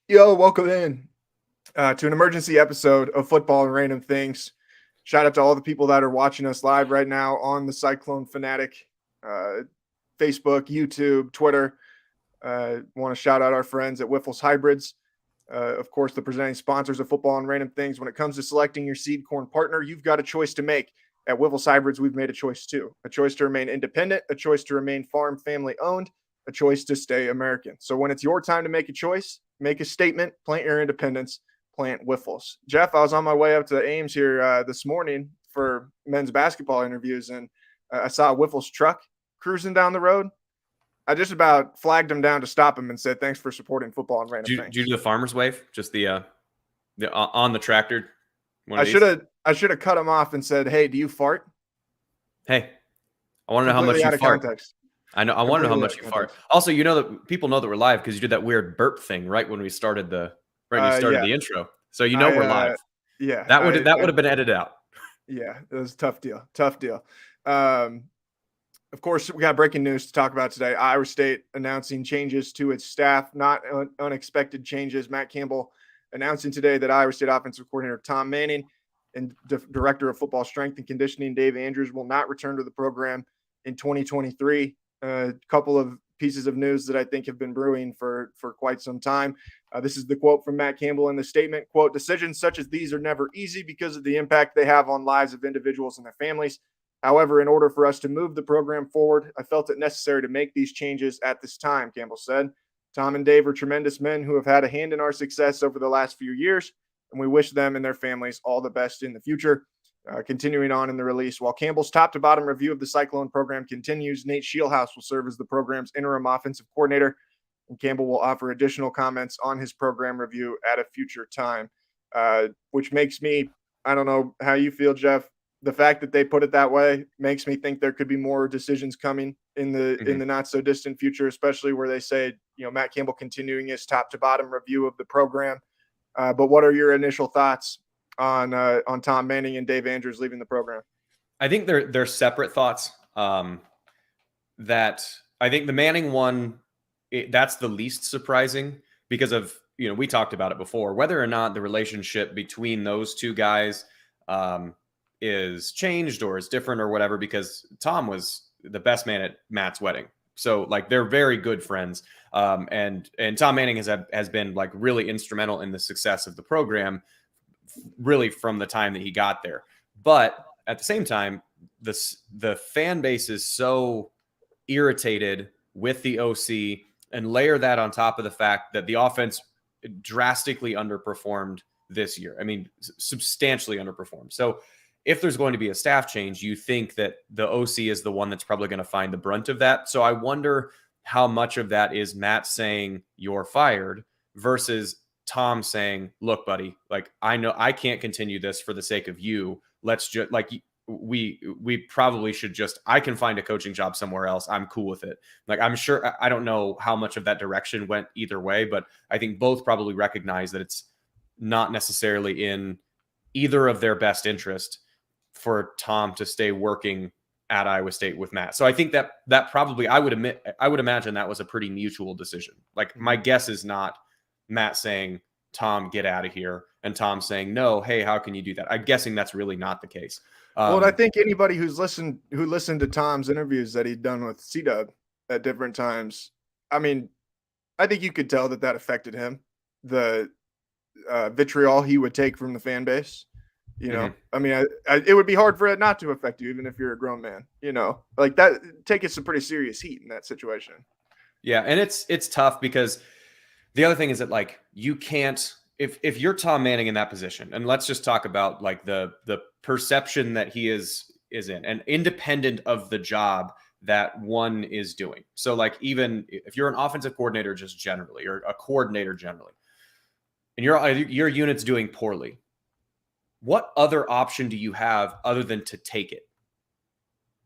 Yo, welcome in to an emergency episode of Football and Random Things. Shout out to all the people that are watching us live right now on the Cyclone Fanatic, Facebook, YouTube, Twitter. Want to shout out our friends at Wiffles Hybrids. Of course, the presenting sponsors of Football and Random Things. When it comes to selecting your seed corn partner, you've got a choice to make. At Wiffles Hybrids, we've made a choice too. A choice to remain independent, a choice to remain farm family owned, a choice to stay American. So when it's your time to make a choice, make a statement, plant your independence, plant Wiffles. Jeff, I was on my way up to Ames here this morning for men's basketball interviews, and I saw a Wiffles truck cruising down the road. I just about flagged him down to stop him and said, "Thanks for supporting Football and Random Things." Did you do the farmer's wave? Just the on the tractor? I should have cut him off and said, "Hey, do you fart?" Hey, I want to know how much you fart. Context. I know. I want to know how much you fart. Also, you know that people know that we're live because you did that weird burp thing right when we started the the intro. So you know we're live. Yeah, that would have been edited out. Yeah, it was a tough deal. Of course, we got breaking news to talk about today. Iowa State announcing changes to its staff, not unexpected changes. Matt Campbell announcing today that Iowa State offensive coordinator Tom Manning and director of football strength and conditioning Dave Andrews will not return to the program in 2023. A couple of pieces of news that I think have been brewing for quite some time. This is the quote from Matt Campbell in the statement, quote, "Decisions such as these are never easy because of the impact they have on lives of individuals and their families. However, in order for us to move the program forward, I felt it necessary to make these changes at this time," Campbell said. "Tom and Dave are tremendous men who have had a hand in our success over the last few years, and we wish them and their families all the best in the future." Continuing on in the release, while Campbell's top-to-bottom review of the Cyclone program continues, Nate Shieldhouse will serve as the program's interim offensive coordinator, and Campbell will offer additional comments on his program review at a future time, which makes me, I don't know how you feel, Jeff, the fact that they put it that way makes me think there could be more decisions coming in the not-so-distant future, especially where they say, Matt Campbell continuing his top-to-bottom review of the program. But what are your initial thoughts on Tom Manning and Dave Andrews leaving the program? I think they're separate thoughts. That I think the Manning one, that's the least surprising because of, we talked about it before, whether or not the relationship between those two guys is changed or is different or whatever, because Tom was the best man at Matt's wedding. So they're very good friends. And Tom Manning has been really instrumental in the success of the program, really from the time that he got there. But at the same time, the fan base is so irritated with the OC, and layer that on top of the fact that the offense drastically underperformed this year. I mean, substantially underperformed. So if there's going to be a staff change, you think that the OC is the one that's probably going to find the brunt of that. So I wonder how much of that is Matt saying you're fired versus Tom saying, "Look, buddy, I know I can't continue this for the sake of you. Let's just we probably should just, I can find a coaching job somewhere else. I'm cool with it." I'm sure, I don't know how much of that direction went either way, but I think both probably recognize that it's not necessarily in either of their best interest for Tom to stay working at Iowa State with Matt. So I think that probably, I would imagine that was a pretty mutual decision. My guess is not Matt saying, "Tom, get out of here," and Tom saying, "No, hey, how can you do that?" I'm guessing that's really not the case. Well, I think anybody who listened to Tom's interviews that he'd done with C-Dub at different times, I mean, I think you could tell that affected him. The vitriol he would take from the fan base, I mean, it would be hard for it not to affect you, even if you're a grown man, that taking some pretty serious heat in that situation. Yeah. And it's tough because the other thing is that you can't, if you're Tom Manning in that position, and let's just talk about the perception that he is in, and independent of the job that one is doing. So even if you're an offensive coordinator just generally, or a coordinator generally, and your unit's doing poorly, what other option do you have other than to take it?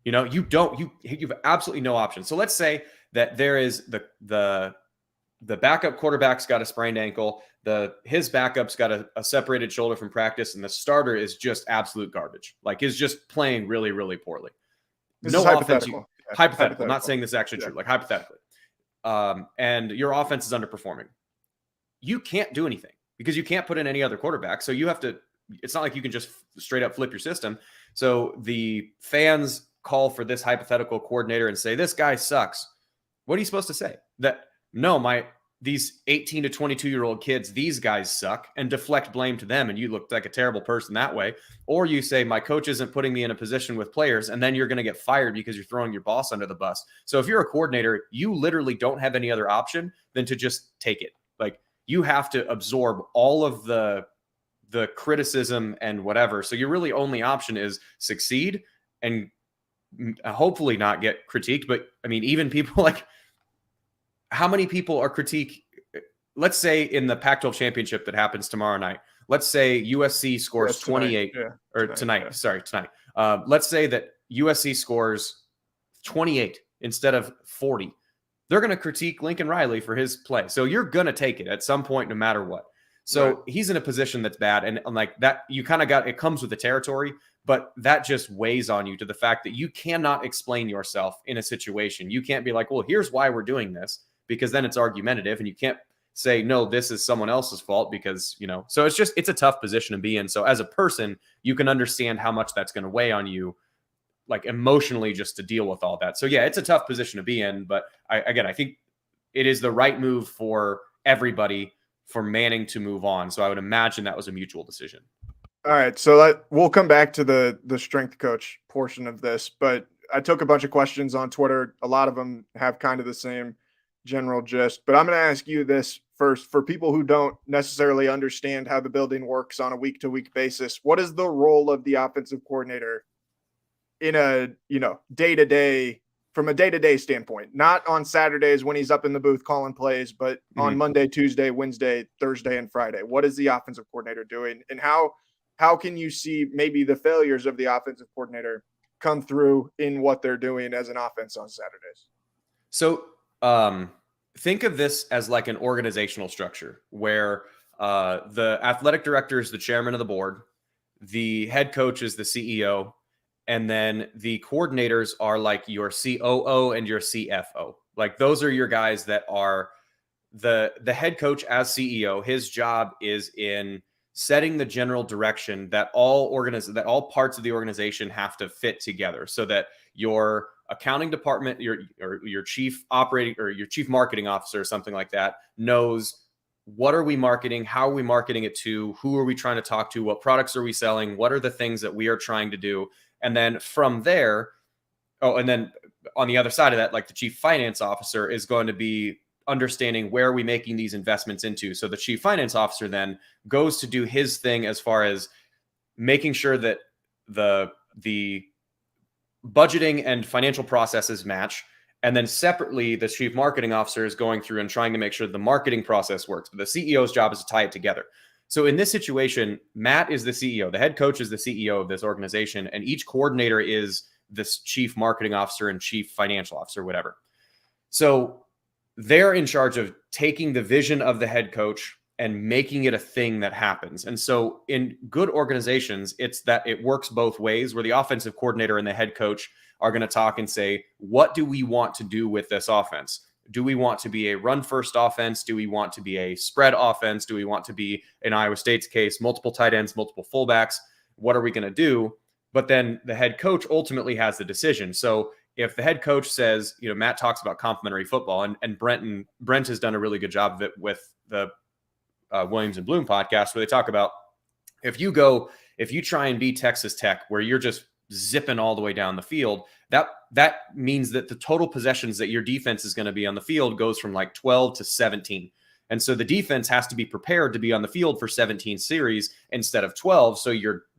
You have absolutely no option. So let's say that there is the backup quarterback's got a sprained ankle, his backup's got a separated shoulder from practice, and the starter is just absolute garbage. Is just playing really, really poorly. This is hypothetical. Hypothetical. Not saying this is actually true. Hypothetically. And your offense is underperforming. you can't do anything because you can't put in any other quarterback. So you have to, it's not like you can just straight up flip your system. So the fans call for this hypothetical coordinator and say, this guy sucks. What are you supposed to say? That, no, these 18 to 22-year-old kids, these guys suck, and deflect blame to them, and you look like a terrible person that way. Or you say, my coach isn't putting me in a position with players, and then you're going to get fired because you're throwing your boss under the bus. So if you're a coordinator, you literally don't have any other option than to just take it. Like, you have to absorb all of the criticism and whatever. So your really only option is succeed and hopefully not get critiqued. But I mean, even people like, how many people are critique? Let's say in the Pac-12 championship that happens tomorrow night, let's say USC scores 28 tonight. Let's say that USC scores 28 instead of 40. They're going to critique Lincoln Riley for his play. So you're going to take it at some point, no matter what. So he's in a position that's bad. And like that, you kind of got, it comes with the territory, but that just weighs on you to the fact that you cannot explain yourself in a situation. You can't be like, well, here's why we're doing this, because then it's argumentative, and you can't say, no, this is someone else's fault because, you know, so it's a tough position to be in. So as a person, you can understand how much that's going to weigh on you, like emotionally, just to deal with all that. So yeah, it's a tough position to be in, but I think it is the right move for everybody for Manning to move on. So I would imagine that was a mutual decision. All right. So we'll come back to the strength coach portion of this, but I took a bunch of questions on Twitter. A lot of them have kind of the same general gist, but I'm going to ask you this first. For people who don't necessarily understand how the building works on a week-to-week basis, what is the role of the offensive coordinator in a, day-to-day, from a day-to-day standpoint, not on Saturdays when he's up in the booth calling plays, but on Monday, Tuesday, Wednesday, Thursday, and Friday? What is the offensive coordinator doing? And how can you see maybe the failures of the offensive coordinator come through in what they're doing as an offense on Saturdays? So think of this as like an organizational structure where the athletic director is the chairman of the board, the head coach is the CEO, and then the coordinators are like your COO and your CFO. Like those are your guys that are the head coach as CEO. His job is in setting the general direction that all parts of the organization have to fit together, so that your accounting department, your chief operating or your chief marketing officer or something like that knows what are we marketing, how are we marketing it to, who are we trying to talk to, what products are we selling, what are the things that we are trying to do. And then from there, and then on the other side of that, like the chief finance officer is going to be understanding where are we making these investments into. So the chief finance officer then goes to do his thing as far as making sure that the budgeting and financial processes match. And then separately, the chief marketing officer is going through and trying to make sure the marketing process works. But the CEO's job is to tie it together. So in this situation, Matt is the CEO. The head coach is the CEO of this organization. And each coordinator is this chief marketing officer and chief financial officer, whatever. So they're in charge of taking the vision of the head coach and making it a thing that happens. And so in good organizations, it's that it works both ways, where the offensive coordinator and the head coach are going to talk and say, what do we want to do with this offense? Do we want to be a run-first offense? Do we want to be a spread offense? Do we want to be, in Iowa State's case, multiple tight ends, multiple fullbacks? What are we going to do? But then the head coach ultimately has the decision. So if the head coach says, Matt talks about complementary football, and Brent has done a really good job of it with the Williams and Bloom podcast, where they talk about if you try and be Texas Tech, where you're just zipping all the way down the field, that means that the total possessions that your defense is going to be on the field goes from like 12 to 17. And so the defense has to be prepared to be on the field for 17 series instead of 12. So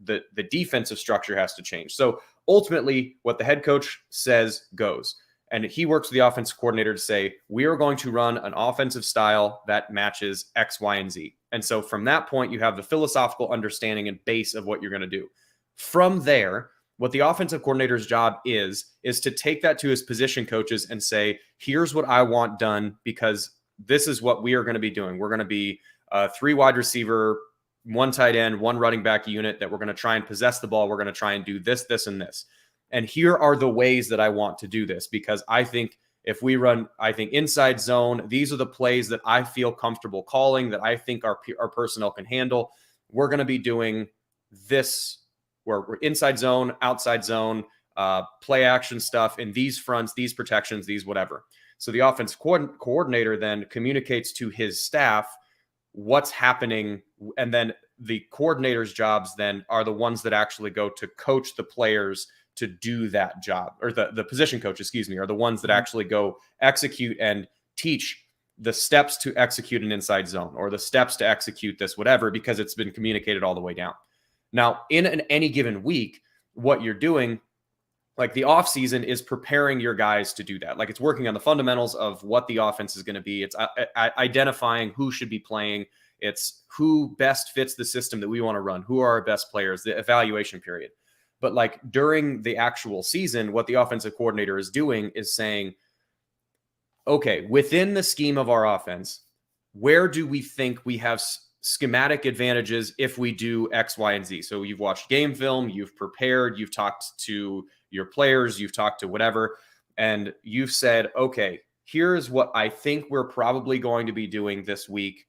the defensive structure has to change. So ultimately, what the head coach says goes. And he works with the offensive coordinator to say, we are going to run an offensive style that matches X, Y, and Z. And so from that point, you have the philosophical understanding and base of what you're going to do. From there, what the offensive coordinator's job is to take that to his position coaches and say, here's what I want done, because this is what we are going to be doing. We're going to be a 3 wide receiver, 1 tight end, 1 running back unit that we're going to try and possess the ball. We're going to try and do this, this, and this. And here are the ways that I want to do this, because I think if we run, I think, inside zone, these are the plays that I feel comfortable calling, that I think our personnel can handle. We're going to be doing this where we're inside zone, outside zone, play action stuff in these fronts, these protections, these whatever. So the offense coordinator then communicates to his staff what's happening, and then the coordinator's jobs then are the ones that actually go to coach the players to do that job, or the position coach, excuse me, are the ones that actually go execute and teach the steps to execute an inside zone or the steps to execute this, whatever, because it's been communicated all the way down. Now, in any given week, what you're doing, like the off season, is preparing your guys to do that. Like it's working on the fundamentals of what the offense is going to be. It's identifying who should be playing. It's who best fits the system that we want to run. Who are our best players, the evaluation period. But like during the actual season, what the offensive coordinator is doing is saying, okay, within the scheme of our offense, where do we think we have schematic advantages if we do X, Y, and Z? So you've watched game film, you've prepared, you've talked to your players, you've talked to whatever, and you've said, okay, here's what I think we're probably going to be doing this week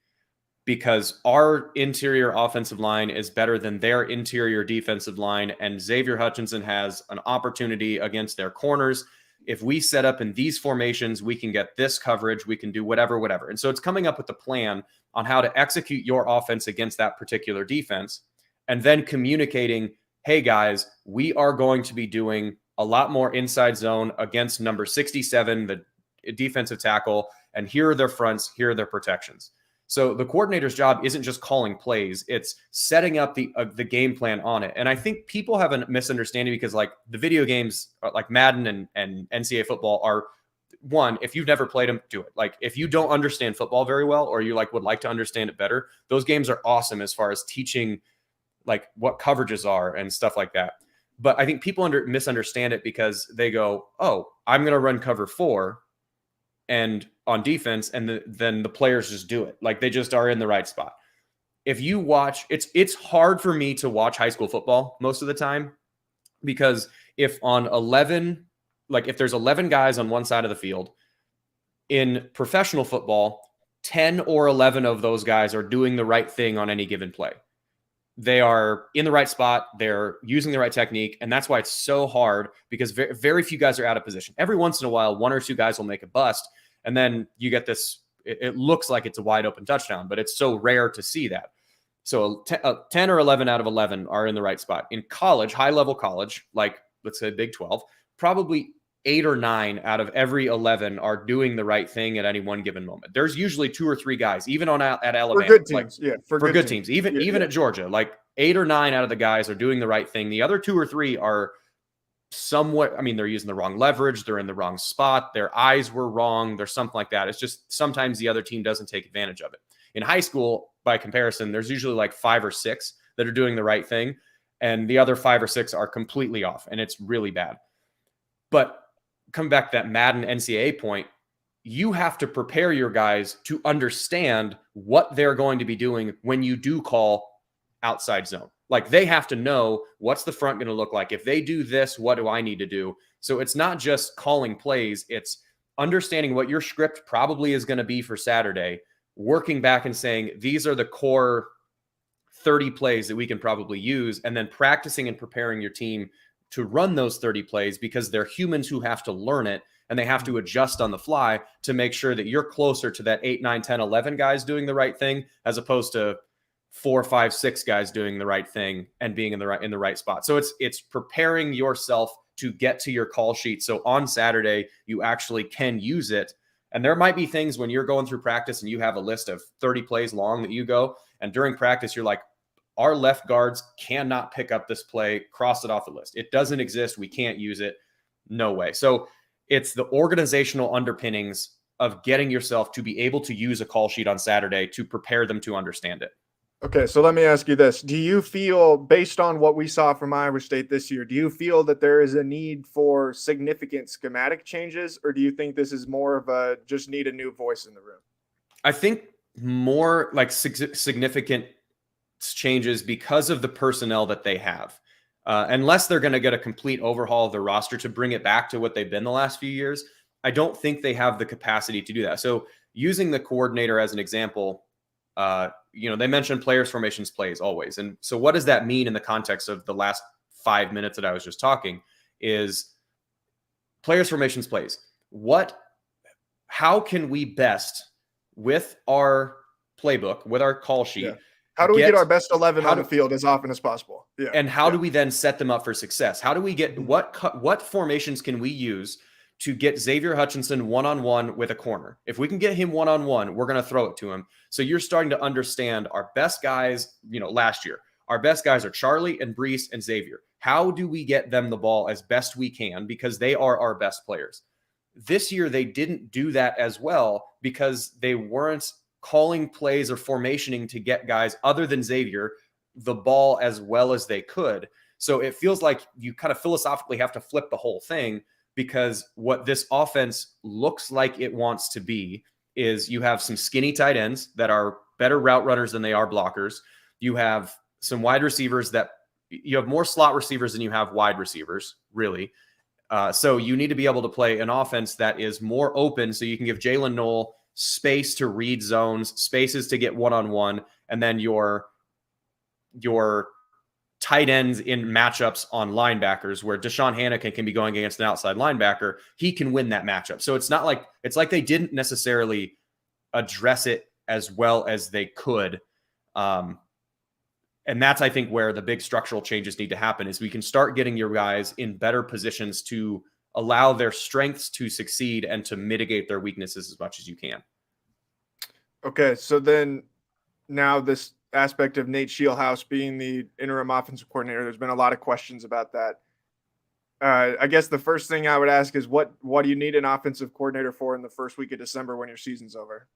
because our interior offensive line is better than their interior defensive line, and Xavier Hutchinson has an opportunity against their corners. If we set up in these formations, we can get this coverage, we can do whatever. And so it's coming up with a plan on how to execute your offense against that particular defense, and then communicating, hey guys, we are going to be doing a lot more inside zone against number 67, the defensive tackle, and here are their fronts, here are their protections. So the coordinator's job isn't just calling plays, it's setting up the game plan on it. And I think people have a misunderstanding because like the video games like Madden and NCAA football are, one, if you've never played them, do it. Like if you don't understand football very well, or you like would like to understand it better, those games are awesome as far as teaching like what coverages are and stuff like that. But I think people misunderstand it because they go, oh, I'm going to run cover 4 and on defense, and then the players just do it. Like they just are in the right spot. If you watch, it's hard for me to watch high school football most of the time because if on 11, like if there's 11 guys on one side of the field, in professional football, 10 or 11 of those guys are doing the right thing on any given play. They are in the right spot. They're using the right technique. And that's why it's so hard because very, very few guys are out of position. Every once in a while, 1 or 2 guys will make a bust. And then you get this, it looks like it's a wide open touchdown, but it's so rare to see that. So 10 or 11 out of 11 are in the right spot. In college, high level college, like let's say Big 12, probably 8 or 9 out of every 11 are doing the right thing at any one given moment. There's usually 2 or 3 guys, even at Alabama. For good teams, like, for good teams. Even at Georgia, like 8 or 9 out of the guys are doing the right thing. The other 2 or 3 are somewhat, I mean, they're using the wrong leverage. They're in the wrong spot. Their eyes were wrong. There's something like that. It's just sometimes the other team doesn't take advantage of it. In high school, by comparison, there's usually like 5 or 6 that are doing the right thing. And the other 5 or 6 are completely off. And it's really bad. But come back to that Madden NCAA point, you have to prepare your guys to understand what they're going to be doing when you do call outside zone. Like they have to know what's the front going to look like. If they do this, what do I need to do? So it's not just calling plays. It's understanding what your script probably is going to be for Saturday, working back and saying, these are the core 30 plays that we can probably use, and then practicing and preparing your team to run those 30 plays because they're humans who have to learn it and they have to adjust on the fly to make sure that you're closer to that 8, 9, 10, 11 guys doing the right thing as opposed to 4, 5, 6 guys doing the right thing and being in the right spot. So it's preparing yourself to get to your call sheet. So on Saturday, you actually can use it. And there might be things when you're going through practice and you have a list of 30 plays long that you go, and during practice, you're like, our left guards cannot pick up this play, cross it off the list. It doesn't exist. We can't use it. No way. So it's the organizational underpinnings of getting yourself to be able to use a call sheet on Saturday to prepare them to understand it. Okay, so let me ask you this. Do you feel, based on what we saw from Iowa State this year, do you feel that there is a need for significant schematic changes, or do you think this is more of a just need a new voice in the room? I think more like significant changes because of the personnel that they have. Unless they're going to get a complete overhaul of the roster to bring it back to what they've been the last few years, I don't think they have the capacity to do that. So using the coordinator as an example, they mentioned players, formations, plays always. And so what does that mean in the context of the last 5 minutes that I was just talking is players, formations, plays. How can we best with our playbook, with our call sheet, how do we get our best 11 on the field as often as possible? Yeah. And how do we then set them up for success? How do we get what formations can we use to get Xavier Hutchinson one-on-one with a corner? If we can get him one-on-one, we're going to throw it to him. So you're starting to understand our best guys, last year. Our best guys are Charlie and Brees and Xavier. How do we get them the ball as best we can? Because they are our best players. This year, they didn't do that as well because they weren't calling plays or formationing to get guys other than Xavier the ball as well as they could. So it feels like you kind of philosophically have to flip the whole thing, because what this offense looks like it wants to be is you have some skinny tight ends that are better route runners than they are blockers. You have some wide receivers you have more slot receivers than you have wide receivers, really. So you need to be able to play an offense that is more open so you can give Jalen Knoll space to read zones, spaces to get one-on-one, and then your tight ends in matchups on linebackers where Deshaun Hannigan can be going against an outside linebacker. He can win that matchup. So it's like they didn't necessarily address it as well as they could. And that's, I think, where the big structural changes need to happen is we can start getting your guys in better positions to allow their strengths to succeed and to mitigate their weaknesses as much as you can. Okay, so then now this aspect of Nate Scheelhaase being the interim offensive coordinator, there's been a lot of questions about that. I guess the first thing I would ask is what do you need an offensive coordinator for in the first week of December when your season's over?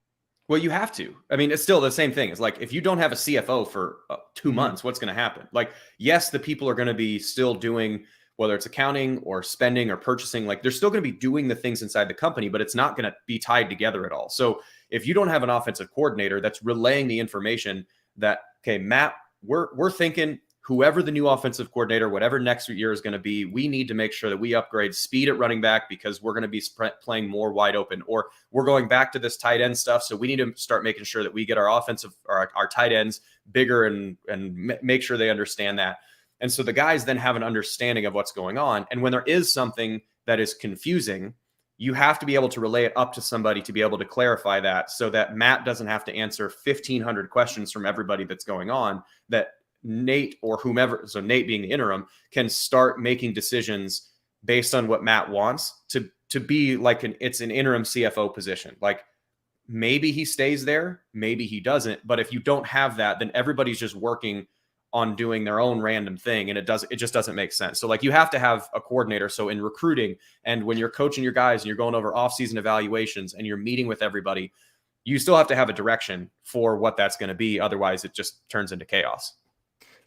Well, you have to. I mean, it's still the same thing. It's like if you don't have a CFO for 2 months, what's going to happen? Like, yes, the people are going to be still doing, whether it's accounting or spending or purchasing, like they're still going to be doing the things inside the company, but it's not going to be tied together at all. So if you don't have an offensive coordinator that's relaying the information that, okay, Matt, we're thinking whoever the new offensive coordinator, whatever next year is going to be, we need to make sure that we upgrade speed at running back because we're going to be playing more wide open, or we're going back to this tight end stuff. So we need to start making sure that we get our offensive or our tight ends bigger and make sure they understand that. And so the guys then have an understanding of what's going on. And when there is something that is confusing, you have to be able to relay it up to somebody to be able to clarify that so that Matt doesn't have to answer 1,500 questions from everybody that's going on, that Nate or whomever, so Nate being the interim, can start making decisions based on what Matt wants to be like it's an interim CFO position. Like maybe he stays there, maybe he doesn't. But if you don't have that, then everybody's just working on doing their own random thing. And it just doesn't make sense. So like you have to have a coordinator. So in recruiting and when you're coaching your guys and you're going over off-season evaluations and you're meeting with everybody, you still have to have a direction for what that's going to be. Otherwise it just turns into chaos.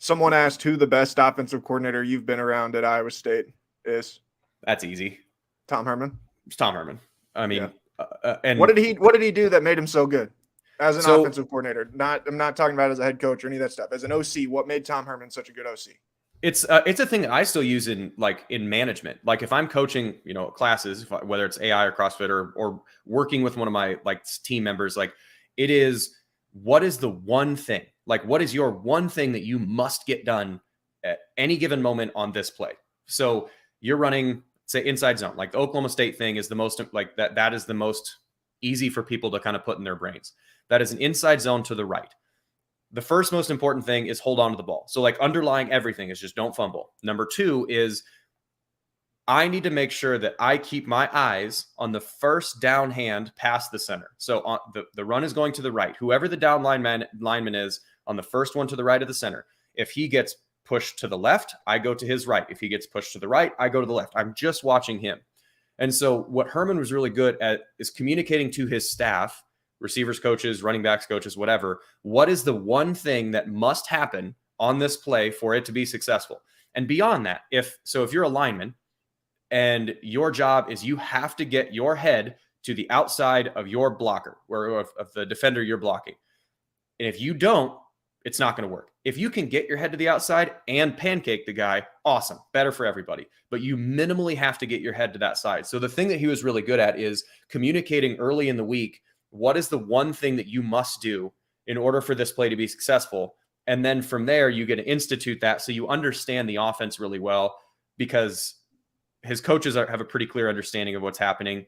Someone asked who the best offensive coordinator you've been around at Iowa State is. That's easy. Tom Herman. It's Tom Herman. I mean, and what did he do that made him so good as an offensive coordinator? I'm not talking about as a head coach or any of that stuff. As an OC, what made Tom Herman such a good OC? It's a thing that I still use in management. Like if I'm coaching, classes, whether it's AI or CrossFit or working with one of my team members, it is, what is the one thing? Like, what is your one thing that you must get done at any given moment on this play? So you're running, say, inside zone. Like the Oklahoma State thing is the most, that is the most easy for people to kind of put in their brains. That is an inside zone to the right. The first most important thing is hold on to the ball. So underlying everything is just don't fumble. Number 2 is I need to make sure that I keep my eyes on the first down hand past the center. So the run is going to the right. Whoever the down lineman is on the first one to the right of the center, if he gets pushed to the left, I go to his right. If he gets pushed to the right, I go to the left. I'm just watching him. And so what Herman was really good at is communicating to his staff, receivers coaches, running backs coaches, whatever, what is the one thing that must happen on this play for it to be successful? And beyond that, if you're a lineman and your job is you have to get your head to the outside of your blocker or of the defender you're blocking. And if you don't, it's not going to work. If you can get your head to the outside and pancake the guy, awesome, better for everybody. But you minimally have to get your head to that side. So the thing that he was really good at is communicating early in the week, what is the one thing that you must do in order for this play to be successful? And then from there, you get to institute that so you understand the offense really well, because his coaches have a pretty clear understanding of what's happening.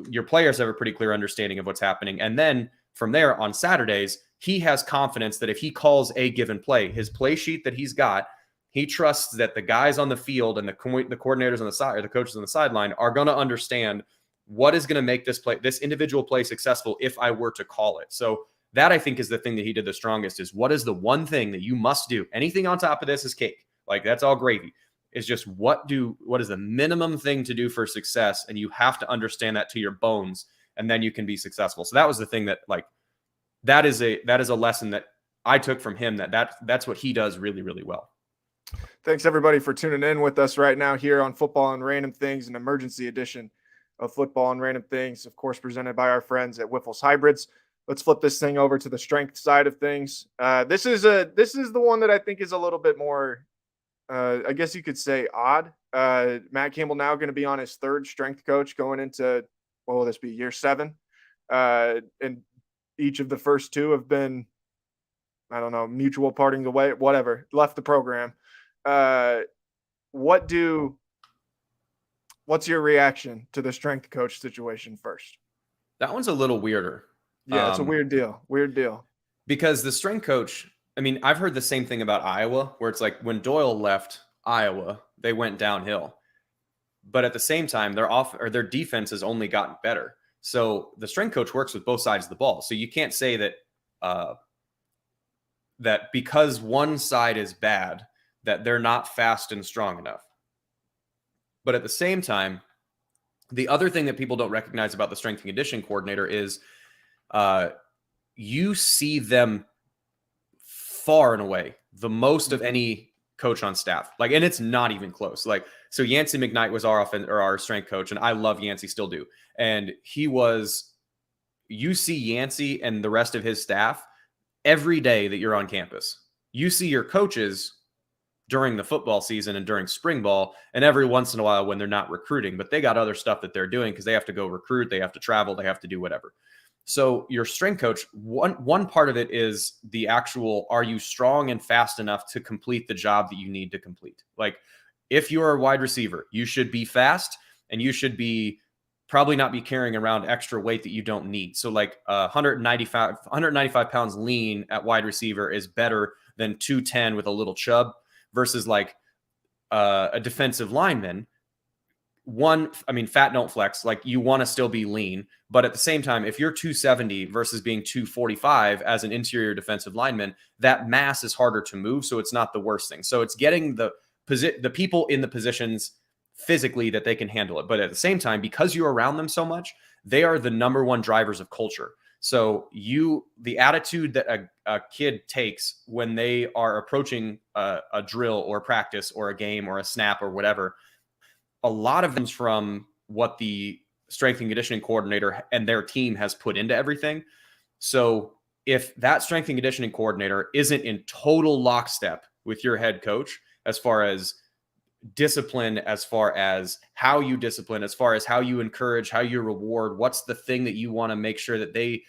Your players have a pretty clear understanding of what's happening. And then from there on Saturdays, he has confidence that if he calls a given play, his play sheet that he's got, he trusts that the guys on the field and the coordinators on the side, or the coaches on the sideline, are going to understand what is going to make this individual play successful if I were to call it. So that, I think, is the thing that he did the strongest, is what is the one thing that you must do? Anything on top of this is cake. Like, that's all gravy. It's just what is the minimum thing to do for success, and you have to understand that to your bones, and then you can be successful. So that was the thing that, like, that is a lesson that I took from him, that's what he does really, really well. Thanks everybody for tuning in with us right now here on Football and Random Things, an emergency edition of Football and Random Things, of course, presented by our friends at Whiffles Hybrids. Let's flip this thing over to the strength side of things. This is the one that I think is a little bit more, I guess you could say, odd. Matt Campbell now going to be on his third strength coach going into, what will this be, year 7? And each of the first 2 have been, I don't know, mutual parting the way, whatever, left the program. What's your reaction to the strength coach situation first? That one's a little weirder. Yeah, it's a weird deal. Because the strength coach, I mean, I've heard the same thing about Iowa, where it's like when Doyle left Iowa, they went downhill. But at the same time, their defense has only gotten better. So the strength coach works with both sides of the ball. So you can't say that that because one side is bad, that they're not fast and strong enough. But at the same time, the other thing that people don't recognize about the strength and conditioning coordinator is you see them far and away the most of any coach on staff. Like, and it's not even close. Like, so Yancey McKnight was our strength coach, and I love Yancey, still do. And you see Yancey and the rest of his staff every day that you're on campus. You see your coaches during the football season and during spring ball, and every once in a while when they're not recruiting, but they got other stuff that they're doing because they have to go recruit, they have to travel, they have to do whatever. So your strength coach, one part of it is the actual, are you strong and fast enough to complete the job that you need to complete? Like, if you're a wide receiver, you should be fast, and you should probably not be carrying around extra weight that you don't need. So like 195 pounds lean at wide receiver is better than 210 with a little chub, versus like a defensive lineman. Fat don't flex. Like, you want to still be lean, but at the same time, if you're 270 versus being 245 as an interior defensive lineman, that mass is harder to move. So it's not the worst thing. So it's getting the people in the positions physically that they can handle it. But at the same time, because you're around them so much, they are the number one drivers of culture. So the attitude that a kid takes when they are approaching a drill or practice or a game or a snap or whatever, a lot of them's from what the strength and conditioning coordinator and their team has put into everything. So if that strength and conditioning coordinator isn't in total lockstep with your head coach, as far as discipline, as far as how you discipline, as far as how you encourage, how you reward, what's the thing that you want to make sure that they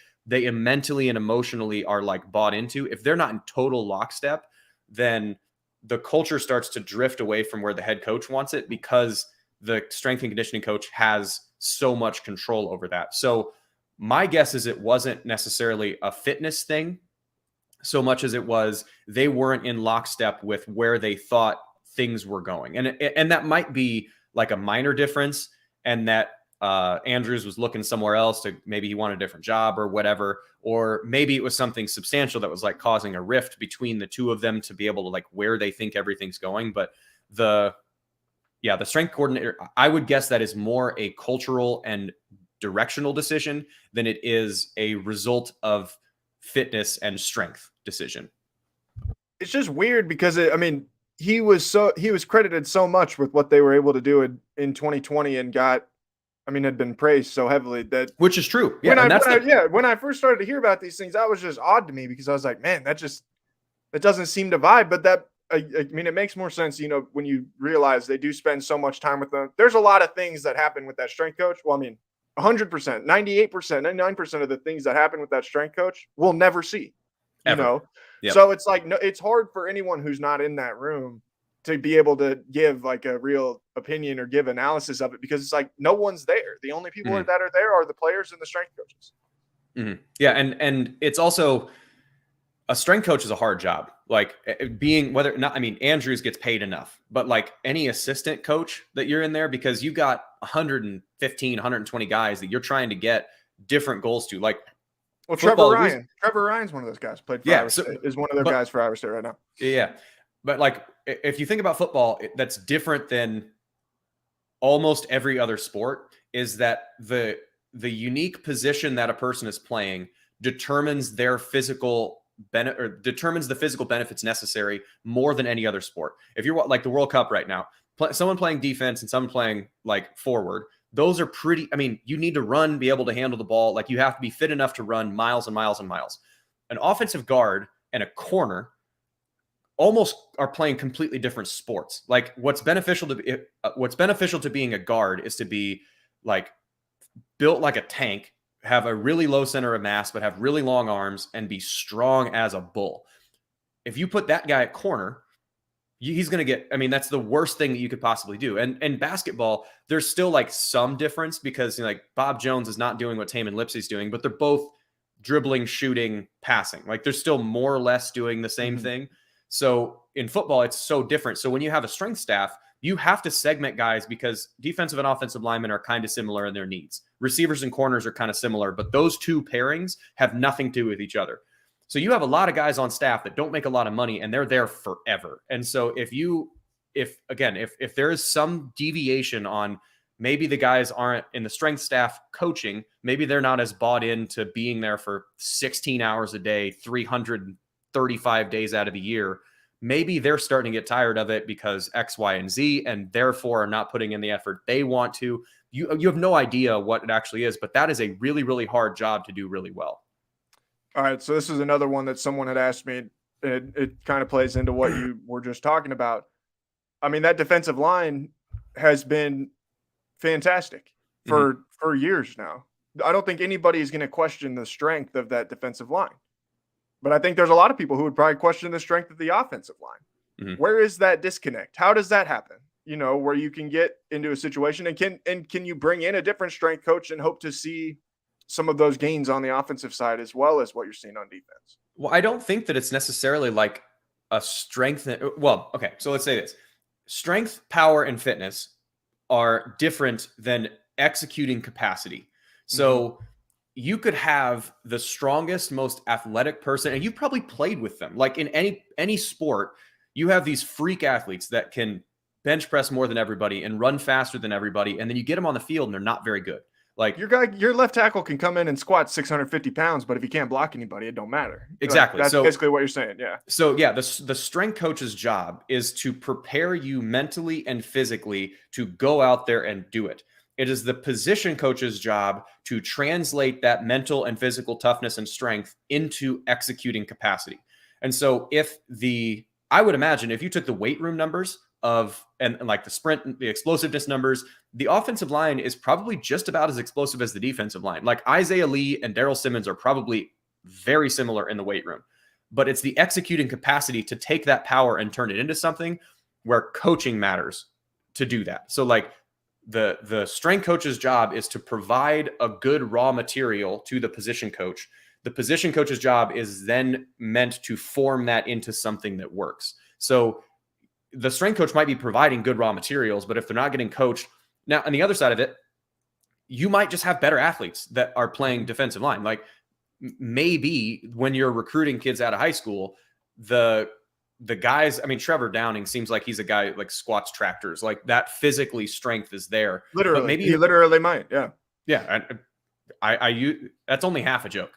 mentally and emotionally are like bought into, if they're not in total lockstep, then the culture starts to drift away from where the head coach wants it, because the strength and conditioning coach has so much control over that. So my guess is it wasn't necessarily a fitness thing so much as it was they weren't in lockstep with where they thought things were going. And that might be like a minor difference, and that Andrews was looking somewhere else, to maybe he wanted a different job or whatever, or maybe it was something substantial that was like causing a rift between the two of them to be able to like where they think everything's going. But the strength coordinator, I would guess that is more a cultural and directional decision than it is a result of fitness and strength decision. It's just weird because he was credited so much with what they were able to do in 2020 and had been praised so heavily that, which is true. Yeah. When I first started to hear about these things, that was just odd to me, because I was like, man, that just it doesn't seem to vibe. But that, I mean, it makes more sense, when you realize they do spend so much time with them. There's a lot of things that happen with that strength coach. Well, I mean, 100%, 98%, 99% of the things that happen with that strength coach we'll never see, you Ever. know? Yep. So it's like, no, it's hard for anyone who's not in that room to be able to give like a real opinion or give analysis of it, because it's like no one's there. The only people Mhm. that are there are the players and the strength coaches. Yeah, and it's also, a strength coach is a hard job. Like, being, whether not, I mean, Andrews gets paid enough, but like any assistant coach that you're in there, because you've got 115, 120 guys that you're trying to get different goals to. Like, Well, football, Trevor Ryan's one of those guys. Played for yeah, Iowa State. Is one of those but guys for Iowa State right now. yeah, but like, if you think about football, that's different than almost every other sport, is that the unique position that a person is playing determines their physical benefit, or determines the physical benefits necessary more than any other sport. If you're like the World Cup right now, someone playing defense and someone playing like forward, those are pretty, I mean, you need to run, be able to handle the ball. Like, you have to be fit enough to run miles and miles and miles. An offensive guard and a corner almost are playing completely different sports. Like, what's beneficial to being a guard is to be like built like a tank, have a really low center of mass, but have really long arms and be strong as a bull. If you put that guy at corner, he's going to get, I mean, that's the worst thing that you could possibly do. And basketball, there's still like some difference, because like Bob Jones is not doing what Taman Lipsey's doing, but they're both dribbling, shooting, passing. Like, they're still more or less doing the same thing. So in football, it's so different. So when you have a strength staff, you have to segment guys, because defensive and offensive linemen are kind of similar in their needs. Receivers and corners are kind of similar, but those two pairings have nothing to do with each other. So you have a lot of guys on staff that don't make a lot of money, and they're there forever. And so if there is some deviation on, maybe the guys aren't in the strength staff coaching, maybe they're not as bought into being there for 16 hours a day, 335 days out of the year, maybe they're starting to get tired of it because X, Y, and Z, and therefore are not putting in the effort they want to. You have no idea what it actually is, but that is a really, really hard job to do really well. All right, so this is another one that someone had asked me. It kind of plays into what you were just talking about. I mean, that defensive line has been fantastic for years now. I don't think anybody is going to question the strength of that defensive line. But I think there's a lot of people who would probably question the strength of the offensive line. Where is that disconnect? How does that happen? Where you can get into a situation, and can you bring in a different strength coach and hope to see some of those gains on the offensive side as well as what you're seeing on defense? Well, I don't think that it's necessarily like a strength. Well, okay, so let's say this. Strength, power, and fitness are different than executing capacity. So you could have the strongest, most athletic person, and you've probably played with them. Like, in any sport, you have these freak athletes that can bench press more than everybody and run faster than everybody, and then you get them on the field and they're not very good. Like, your left tackle can come in and squat 650 pounds, but if you can't block anybody, it don't matter. Exactly. Like, that's basically what you're saying. Yeah. So yeah, the strength coach's job is to prepare you mentally and physically to go out there and do it. It is the position coach's job to translate that mental and physical toughness and strength into executing capacity. And so I would imagine if you took the weight room numbers and like the sprint, the explosiveness numbers, the offensive line is probably just about as explosive as the defensive line. Like, Isaiah Lee and Daryl Simmons are probably very similar in the weight room, but it's the executing capacity to take that power and turn it into something where coaching matters to do that. So like, the strength coach's job is to provide a good raw material to the position coach. The position coach's job is then meant to form that into something that works. So the strength coach might be providing good raw materials, but if they're not getting coached, now on the other side of it, you might just have better athletes that are playing defensive line. Like, maybe when you're recruiting kids out of high school, the guys, I mean, Trevor Downing seems like he's a guy like squats tractors, like that physically strength is there. Literally, but maybe he literally might. Yeah. Yeah. I that's only half a joke.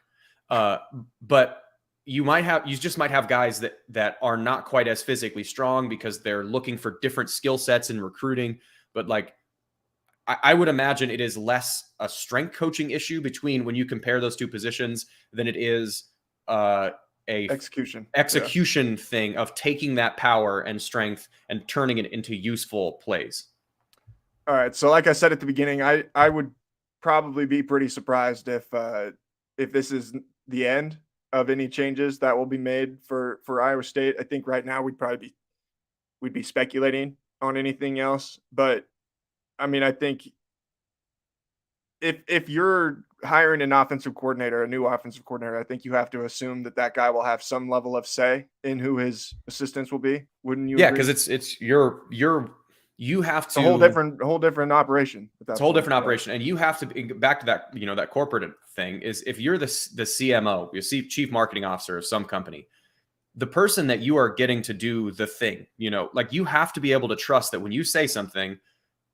But you just might have guys that are not quite as physically strong because they're looking for different skill sets in recruiting. But like, I would imagine it is less a strength coaching issue between when you compare those two positions than it is a execution thing of taking that power and strength and turning it into useful plays. All right. So like I said at the beginning, I would probably be pretty surprised if this is the end of any changes that will be made for Iowa State. I think right now we'd be speculating on anything else. But I mean, I think if you're hiring an offensive coordinator, a new offensive coordinator, I think you have to assume that guy will have some level of say in who his assistants will be. Wouldn't you? Yeah, agree? because it's you have to a whole different operation. It's a whole different operation, and you have to back to that. That corporate thing is if you're the CMO, you see chief marketing officer of some company, the person that you are getting to do the thing, like you have to be able to trust that when you say something,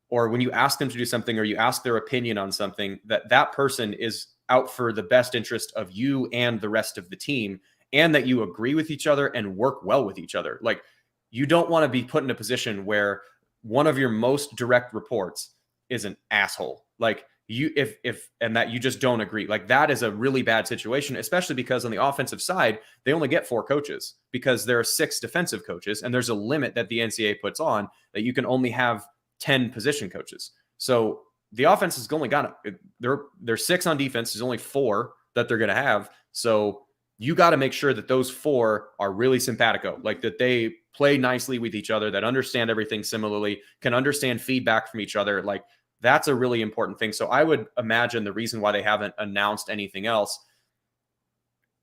or when you ask them to do something, or you ask their opinion on something, that person is out for the best interest of you and the rest of the team, and that you agree with each other and work well with each other. Like you don't want to be put in a position where one of your most direct reports is an asshole. Like and that you just don't agree. Like that is a really bad situation, especially because on the offensive side, they only get 4 coaches because there are 6 defensive coaches, and there's a limit that the NCAA puts on that you can only have 10 position coaches. So the offense has only got there's 6 on defense. There's only 4 that they're going to have. So you got to make sure that those 4 are really simpatico, like that they play nicely with each other, that understand everything similarly, can understand feedback from each other. Like that's a really important thing. So I would imagine the reason why they haven't announced anything else,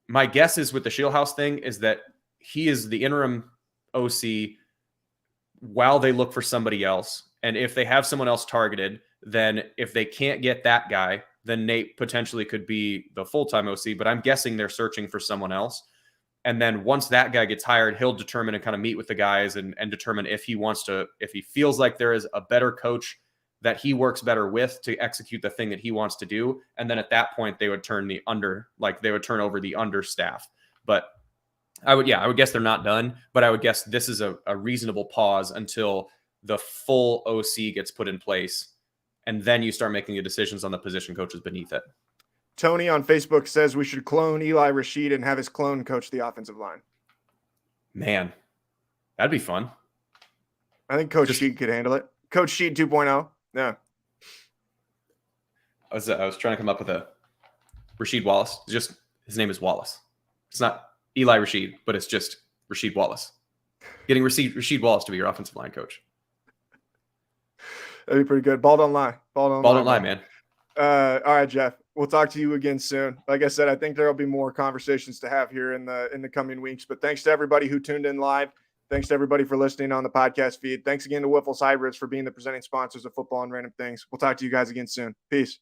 my guess is with the Shieldhouse thing, is that he is the interim OC while they look for somebody else. And if they have someone else targeted, then if they can't get that guy, then Nate potentially could be the full-time OC. But I'm guessing they're searching for someone else. And then once that guy gets hired, he'll determine and kind of meet with the guys and determine if he feels like there is a better coach that he works better with to execute the thing that he wants to do. And then at that point, they would turn over the understaff. But I would guess they're not done, but I would guess this is a reasonable pause until the full OC gets put in place. And then you start making the decisions on the position coaches beneath it. Tony on Facebook says we should clone Eli Rashid and have his clone coach the offensive line. Man, that'd be fun. I think Coach Sheed could handle it. Coach Sheed 2.0. Yeah. I was trying to come up with a Rasheed Wallace. His name is Wallace. It's not Eli Rashid, but it's just Rasheed Wallace. Getting Rasheed Wallace to be your offensive line coach. That'd be pretty good. Ball don't lie. Ball don't lie, man. All right, Jeff. We'll talk to you again soon. Like I said, I think there'll be more conversations to have here in the coming weeks. But thanks to everybody who tuned in live. Thanks to everybody for listening on the podcast feed. Thanks again to Whiffles Hybrids for being the presenting sponsors of Football and Random Things. We'll talk to you guys again soon. Peace.